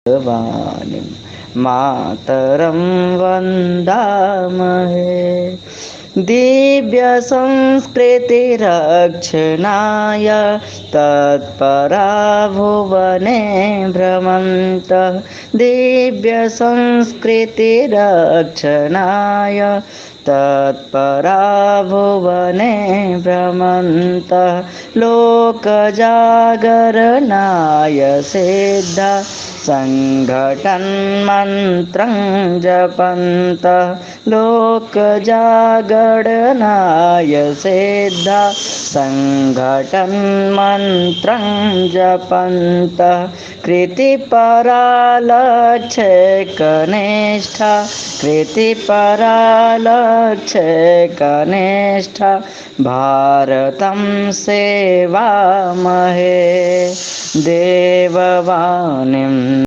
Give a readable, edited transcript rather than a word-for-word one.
वाणीं मातरं वन्दामहे। दिव्यसंस्कृतिरक्षणाय तत्परा भुवने भ्रमन्तः। दिव्यसंस्कृतिरक्षणाय तत्परा भुवने भ्रमन्तः। लोकजागरणाय सिद्धा सङ्घटन्मन्त्रं जपन्तः। लोकजागरणाय सिद्धा सङ्घटन्मन्त्रं जपन्तः। कृतिपरालक्ष्यकनिष्ठा कृतिपरालक्ष्यकनिष्ठा भारतं सेवामहे। देववाणीं